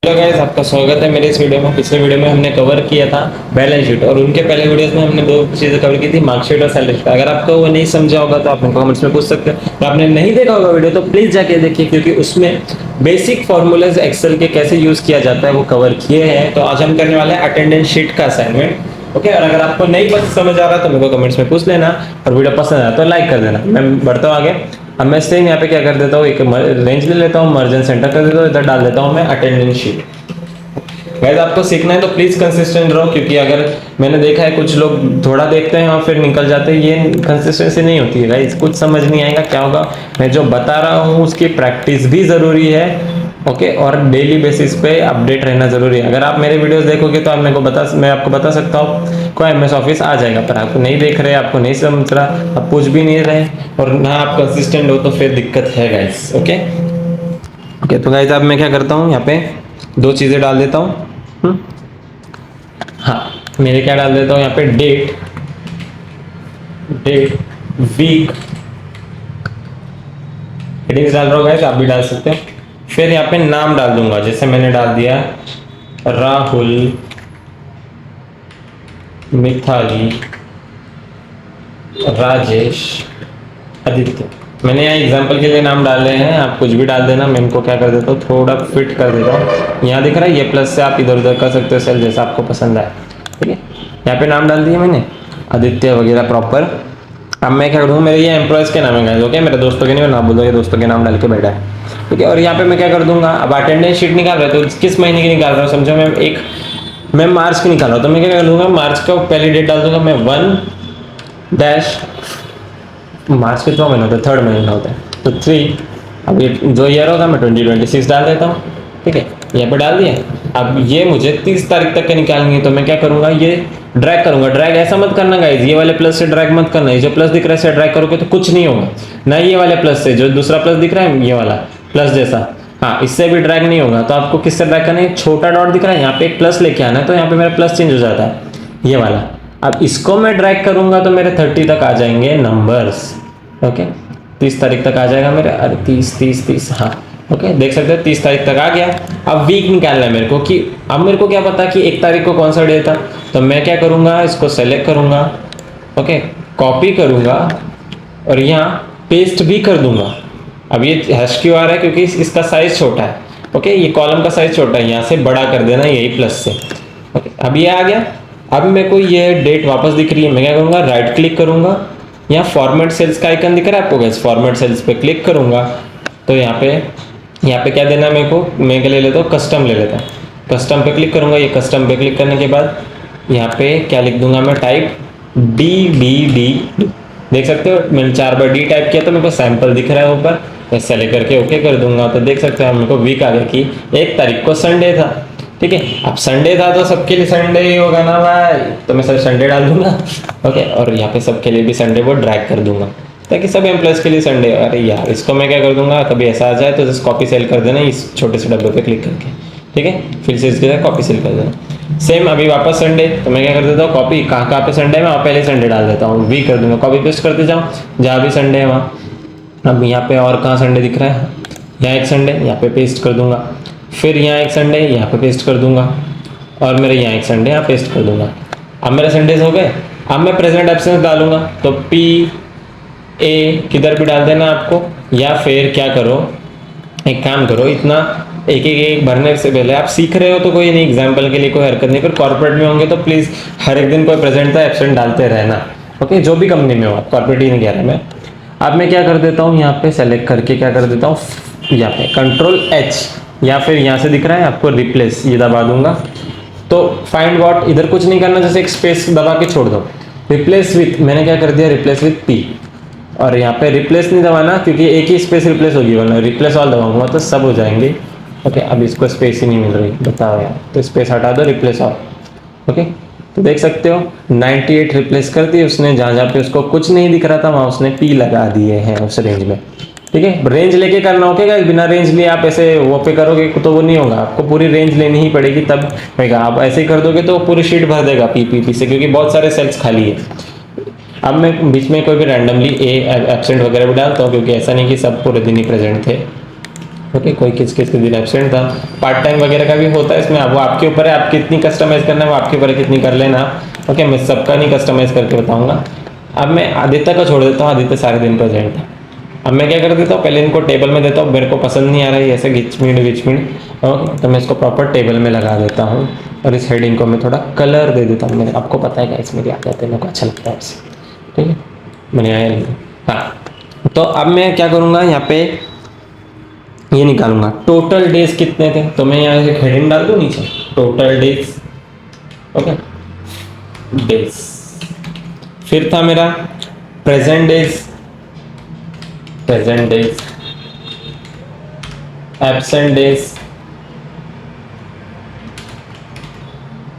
Hello guys, आपका स्वागत है मेरे इस वीडियो में। पिछले वीडियो में हमने कवर किया था बैलेंस शीट और उनके पहले वीडियोस में हमने दो चीजें कवर की थी, मार्कशीट और सैलरी शीट। अगर आपको वो नहीं समझा होगा तो आप कमेंट्स में पूछ सकते हैं। तो आपने नहीं देखा होगा वीडियो तो प्लीज जाके देखिए, क्योंकि उसमें बेसिक फॉर्मूलाज एक्सेल के कैसे यूज किया जाता है वो कवर किए हैं। तो आज हम करने वाले हैं अटेंडेंस शीट का असाइनमेंट। ओके, और अगर आपको नहीं समझ आ रहा तो मेरे को कमेंट्स में पूछ लेना, और वीडियो पसंद आया तो लाइक कर देना। मैं बढ़ता हूँ आगे। अब मैं सेम यहाँ पे क्या कर देता हूँ, एक रेंज ले लेता हूँ, मर्जन सेंटर कर देता हूँ, इधर डाल देता हूँ मैं अटेंडेंस शीट। गाइस, आपको सीखना है तो प्लीज कंसिस्टेंट रहो, क्योंकि अगर मैंने देखा है कुछ लोग थोड़ा देखते हैं और फिर निकल जाते हैं, ये कंसिस्टेंसी नहीं होती है गाइस। कुछ समझ नहीं आएगा क्या होगा। मैं जो बता रहा हूँ उसकी प्रैक्टिस भी जरूरी है। ओके, और डेली बेसिस पे अपडेट रहना जरूरी है। अगर आप मेरे वीडियोस देखोगे तो मैं आपको बता सकता हूँ कोई एमएस ऑफिस आ जाएगा, पर आप नहीं देख रहे, आपको नहीं समझ रहा, आप पूछ भी नहीं रहे और ना आप कंसिस्टेंट हो तो फिर दिक्कत है गाइस। ओके ओके, तो गाइस अब मैं क्या करता हूँ, यहाँ पे दो चीजें डाल देता हूँ। हाँ, मेरे क्या डाल देता हूँ यहाँ पे, डेट वीक हेडिंग्स डाल रहा हूँ गाइस, आप भी डाल सकते हैं। फिर यहाँ पे नाम डाल दूंगा, जैसे मैंने डाल दिया राहुल, मिथाली, राजेश, आदित्य। मैंने यहाँ एग्जांपल के लिए नाम डाले हैं, आप कुछ भी डाल देना। मैं इनको क्या कर देता हूँ, थोड़ा फिट कर देता हूँ। यहाँ दिख रहा है ये प्लस से आप इधर उधर कर सकते हो, सेल जैसा आपको पसंद आए। ठीक है, यहाँ पे नाम डाल दिए मैंने, आदित्य वगैरह प्रॉपर। अब मैं क्या करूँगा, मेरे ये एम्प्लॉयज के नाम है, ओके, मेरे दोस्तों के नहीं, मैं नाम बोल दूंगा, दोस्तों के नाम डाल के बैठा है। ठीक है, और यहाँ पे मैं क्या कर दूंगा, अब अटेंडेंस शीट निकाल रहे तो किस महीने की निकाल रहा हूँ समझो। मैं मार्च की निकाल रहा हूँ, तो मैं क्या कर दूंगा, मार्च का पहली डेट डाल दूंगा मैं 1 मार्च के 4 महीने होते हैं, थर्ड महीना होता है तो 3। अब ये जो ईयर होगा मैं 2026 डाल देता हूँ। ठीक है, यहाँ पे डाल दिया। अब ये मुझे 30 तारीख तक के निकालनी है, तो मैं क्या करूंगा, ये ड्रैग करूंगा। ड्रैग ऐसा मत करना गाइस, ये वाले प्लस से ड्रैग मत करना। ये जो प्लस दिख रहा है से ड्रैग करोगे तो कुछ नहीं होगा ना। ये वाले प्लस से, जो दूसरा प्लस दिख रहा है ये वाला प्लस जैसा, हाँ, इससे भी ड्रैग नहीं होगा। तो आपको किससे ड्रैग करना है, छोटा डॉट दिख रहा है यहाँ पे एक प्लस लेके आना है, तो यहाँ पे मेरा प्लस चेंज हो जाता है ये वाला। अब इसको मैं ड्रैग करूंगा तो मेरे 30 तक आ जाएंगे नंबर्स। ओके, 30 तारीख तक आ जाएगा मेरे, अरे 30, हाँ। ओके, देख सकते हो 30 तारीख तक आ गया। अब वीक निकालना है मेरे को, कि अब मेरे को क्या पता कि 1 तारीख को कौन सा डे था। तो मैं क्या करूंगा, इसको सेलेक्ट करूंगा, ओके, कॉपी करूंगा और यहाँ पेस्ट भी कर दूंगा। अब ये हैश क्यों आ रहा है, क्योंकि इसका साइज छोटा है। ओके, ये कॉलम का साइज छोटा है, यहाँ से बड़ा कर देना यही प्लस से। ओके, अब ये आ गया। अब मेरे को ये डेट वापस दिख रही है, मैं क्या करूंगा, राइट क्लिक करूंगा, यहाँ फॉर्मेट सेल्स का आइकन दिख रहा है आपको गाइस, फॉर्मेट सेल्स पे क्लिक करूंगा तो यहाँ पे क्या देना है मेरे को, मैं क्या ले लेता हूँ, कस्टम ले लेता हूँ। कस्टम पे क्लिक करूंगा, ये कस्टम पे क्लिक करने के बाद यहाँ पे क्या लिख दूंगा मैं, टाइप DBD। देख सकते हो मैंने 4 बार डी टाइप किया तो मेरे को सैंपल दिख रहा है ऊपर, ऐसा लेकर के ओके कर दूंगा। तो देख सकते हो मेरे को वीक आ गया कि 1 तारीख को संडे था। ठीक है, अब संडे था तो सबके लिए संडे ही होगा ना भाई, तो मैं सर संडे डाल दूंगा। ओके, और यहाँ पे सबके लिए भी संडे वो ड्रैग कर दूंगा ताकि सब एम्प्लॉयज के लिए संडे। अरे यार, इसको मैं क्या कर दूंगा, कभी ऐसा आ जाए तो जस्ट कॉपी सेल कर देना इस छोटे से डब्बे पे क्लिक करके। ठीक है, फिर से इसके साथ कॉपी सेल कर देना। सेम अभी वापस संडे, तो मैं क्या कर देता हूँ, कॉपी कहाँ पे संडे है, मैं पहले संडे डाल देता हूँ, वीक कर दूंगा, कॉपी पेस्ट करते जाऊँ जहाँ भी संडे है वहाँ। अब यहाँ पे और कहाँ संडे दिख रहा है, यहाँ एक संडे, यहाँ पे पेस्ट कर दूंगा। फिर यहाँ एक संडे, यहाँ पे पेस्ट कर दूंगा, और मेरे यहाँ एक संडे यहाँ पेस्ट कर दूंगा। अब मेरे संडेज हो गए। अब मैं प्रेजेंट एब्सेंस डालूंगा, तो PA किधर भी डाल देना आपको, या फिर क्या करो, एक काम करो, इतना एक भरने से पहले आप सीख रहे हो तो कोई नहीं, एग्जाम्पल के लिए कोई हरकत नहीं, फिर कॉर्पोरेट में होंगे तो प्लीज हर एक दिन कोई प्रेजेंट था एब्सेंट डालते रहना। ओके, जो भी कंपनी में हो, कॉर्पोरेट ही नहीं कह रहा मैं। अब मैं क्या कर देता हूँ, यहाँ पे सेलेक्ट करके क्या कर देता हूँ, यहाँ पे Ctrl+H, या फिर यहाँ से दिख रहा है आपको रिप्लेस, ये दबा दूंगा तो फाइंड व्हाट, इधर कुछ नहीं करना, जैसे एक स्पेस दबा के छोड़ दो। रिप्लेस विथ, मैंने क्या कर दिया, रिप्लेस विथ P, और यहाँ पे रिप्लेस नहीं दबाना क्योंकि एक ही स्पेस रिप्लेस होगी, वरना रिप्लेस ऑल दबाऊंगा तो सब हो जाएंगे। ओके, अब इसको स्पेस ही नहीं मिल रही, बताओ यार, तो स्पेस हटा दो, रिप्लेस ऑल। ओके, तो देख सकते हो 98 रिप्लेस कर दिए उसने, जहाँ जहाँ पे उसको कुछ नहीं दिख रहा था वहाँ उसने P लगा दिए हैं उस रेंज में। ठीक है, रेंज लेके करना होगा, बिना रेंज लिए आप ऐसे वो पे करोगे तो वो नहीं होगा, आपको पूरी रेंज लेनी ही पड़ेगी तब होगा। आप ऐसे ही कर दोगे तो पूरी शीट भर देगा PPP से, क्योंकि बहुत सारे सेल्स खाली है। अब मैं बीच में कोई भी रैंडमली एब्सेंट वगैरह भी डालता हूँ, क्योंकि ऐसा नहीं कि सब पूरे दिन ही प्रेजेंट थे। ओके, कोई किस किस के दिन एब्सेंट था। पार्ट टाइम वगैरह का भी होता है इसमें, अब वो आपके ऊपर है, आप कितनी कस्टमाइज करना है वो आपके ऊपर है, कितनी कर लेना। ओके, मैं सबका नहीं कस्टमाइज करके बताऊंगा। अब मैं आदित्य का छोड़ देता हूँ, आदित्य सारे दिन प्रेजेंट था। अब मैं क्या कर देता हूँ, पहले इनको टेबल में देता हूँ, मेरे को पसंद नहीं आ रहा है ऐसे गिचमिड विचमिड। ओके, तो मैं इसको प्रॉपर टेबल में लगा देता हूँ और इस हेडिंग को मैं थोड़ा कलर दे देता हूँ। मेरे आपको पता है क्या, इसमें भी आ जाते हैं, मेरे को अच्छा लगता है इससे। ठीक है, मैंने आया नहीं। हाँ, तो अब मैं क्या करूँगा, यहाँ पे ये निकालूंगा टोटल डेज कितने थे। तो मैं यहाँ से हेडिंग डाल दूँ नीचे, टोटल डेज। Okay, days. फिर था मेरा present days, present days, absent days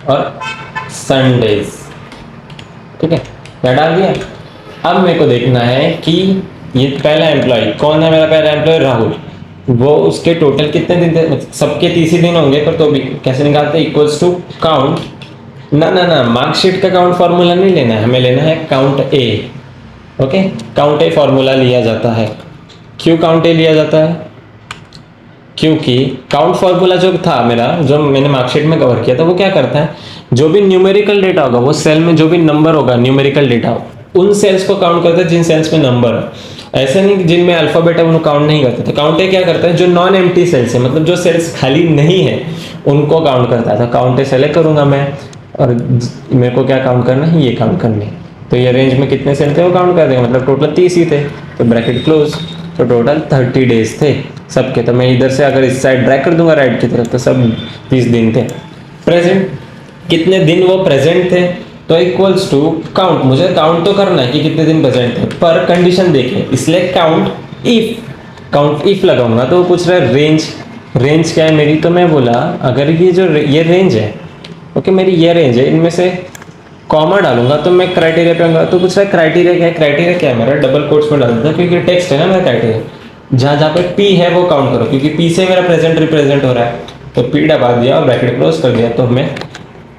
और संडेज। ठीक है, क्या डाल दिया। अब मेरे को देखना है कि ये पहला एम्प्लॉय कौन है, मेरा पहला एम्प्लॉय राहुल, वो उसके टोटल कितने दिन थे। सबके 30 ही दिन होंगे, पर तो भी कैसे निकालते हैं, इक्वल्स टू काउंट। ना ना ना, मार्कशीट का काउंट फार्मूला नहीं लेना है, हमें लेना है काउंट ए। ओके, काउंट ए फार्मूला लिया जाता है। क्यों काउंट ए लिया जाता है, क्योंकि काउंट फार्मूला जो था मेरा, जो मैंने मार्कशीट में कवर किया था, वो क्या करता है, जो भी न्यूमेरिकल डेटा होगा, वो सेल में जो भी नंबर होगा न्यूमेरिकल डेटा, उन सेल्स को काउंट करता है जिन सेल्स में नंबर है। ऐसा नहीं कि जिनमें अल्फाबेट है उनको काउंट नहीं करता। तो काउंट ए क्या करता है, जो नॉन एम्प्टी सेल्स है, मतलब जो सेल्स खाली नहीं है, उनको काउंट करता है। तो काउंट ए सेलेक्ट करूंगा मैं, और मेरे को क्या काउंट करना है, ये काउंट करने है। तो ये रेंज में कितने सेल थे वो काउंट कर देंगे, मतलब टोटल 30 ही थे, तो ब्रैकेट क्लोज। तो टोटल 30 डेज थे सबके। तो मैं इधर से अगर इस साइड ड्रैग कर दूंगा राइट की तरफ, तो सब 30 दिन थे। प्रेजेंट, कितने दिन वो प्रेजेंट थे, तो इक्वल्स टू काउंट। मुझे काउंट तो करना है कि कितने दिन प्रेजेंट थे, पर कंडीशन देखिए, इसलिए काउंट इफ लगाऊंगा। तो वो पूछ रहा है रेंज, रेंज क्या है मेरी। तो मैं बोला अगर ये रेंज है, ओके, मेरी ये रेंज है, इनमें से कॉमा डालूंगा तो मैं क्राइटेरिया पे आऊंगा। तो पूछ रहा है क्राइटेरिया क्या है, क्राइटेरिया क्या है मेरा, डबल कोट्स में डाल देता हूं, क्योंकि टेक्स्ट है ना मेरा क्राइटेरिया। जहां जहां पे पी है वो काउंट करो, क्योंकि पी से मेरा प्रेजेंट रिप्रेजेंट हो रहा है। तो पी दबा दिया और ब्रैकेट क्लोज कर दिया। तो मैं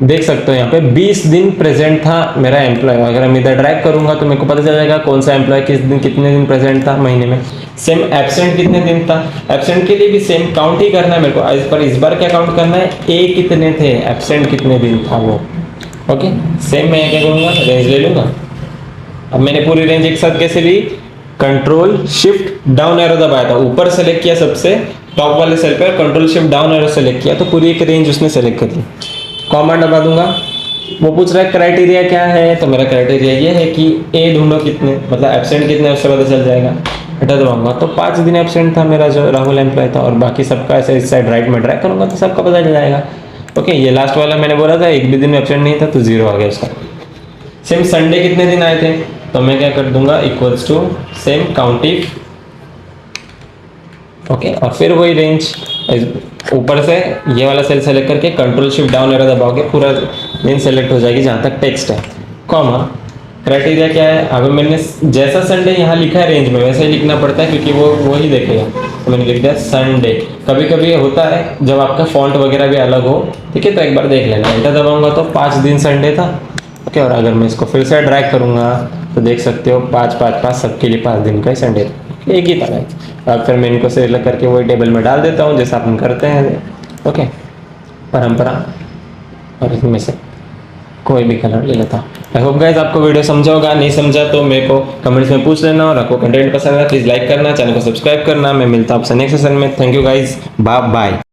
देख सकते हो यहाँ पे 20 दिन प्रेजेंट था मेरा एम्प्लॉय। अगर मैं इधर ड्रैग करूंगा तो मेरे को पता चल जाएगा कौन सा एम्प्लॉय किस दिन कितने दिन प्रेजेंट था महीने में। सेम एब्सेंट कितने दिन था, एब्सेंट के लिए भी सेम काउंट ही करना है मेरे को। इस पर इस बार क्या काउंट करना है, ए कितने थे, एब्सेंट कितने दिन था वो। ओके, सेम मैं क्या करूंगा, रेंज ले लूंगा। अब मैंने पूरी रेंज एक साथ कैसे ली, कंट्रोल शिफ्ट डाउन एरो दबाया था, ऊपर सेलेक्ट किया सबसे टॉप वाले सेल पर, control shift down arrow select किया, तो पूरी एक रेंज उसने सेलेक्ट कर ली। कॉमा दबा दूंगा। वो पूछ रहा है क्राइटेरिया क्या है, तो मेरा क्राइटेरिया ये है कि ए ढूंढो कितने, मतलब एब्सेंट कितने, उससे पता चल जाएगा। हटा दबाऊंगा तो 5 दिन एब्सेंट था मेरा जो राहुल एम्प्लॉय था, और बाकी सबका ऐसे इस साइड राइट में ड्रैग करूंगा तो सबका पता चल जाएगा। ओके, ये लास्ट वाला मैंने बोला था एक भी दिन एब्सेंट नहीं था, तो 0 आ गया उसका। सेम संडे कितने दिन आए थे, तो मैं क्या कर दूंगा, equals to same count if. Okay, और फिर वही रेंज ऊपर से ये वाला सेल सेलेक्ट करके कंट्रोल शिफ्ट डाउन एरो दबाओगे, पूरा रेंज सेलेक्ट हो जाएगी जहाँ तक टेक्स्ट है। कॉमा, क्राइटेरिया क्या है, अगर मैंने जैसा संडे यहाँ लिखा है रेंज में वैसे ही लिखना पड़ता है, क्योंकि वो ही देखेगा। तो मैंने लिख दिया संडे। कभी कभी ये होता है जब आपका फॉन्ट वगैरह भी अलग हो, ठीक है, तो एक बार देख लेना। एंटर दबाऊंगा तो 5 दिन संडे था। ओके, और अगर मैं इसको फिर से ड्रैग करूंगा तो देख सकते हो 5 5 5 सबके लिए 5 दिन का ही संडे था, एक ही था। अब फिर मैं इनको सेलेक्ट करके वही टेबल में डाल देता हूँ जैसा अपन करते हैं। ओके, परंपरा, और इसमें से कोई भी कलर ले लेता हूँ। आई होप गाइस आपको वीडियो समझा होगा, नहीं समझा तो मेरे को कमेंट्स में पूछ लेना, और आपको कंटेंट पसंद है प्लीज़ लाइक करना, चैनल को सब्सक्राइब करना। मैं मिलता हूँ आपसे नेक्स्ट सेशन में। Thank you guys, bye bye.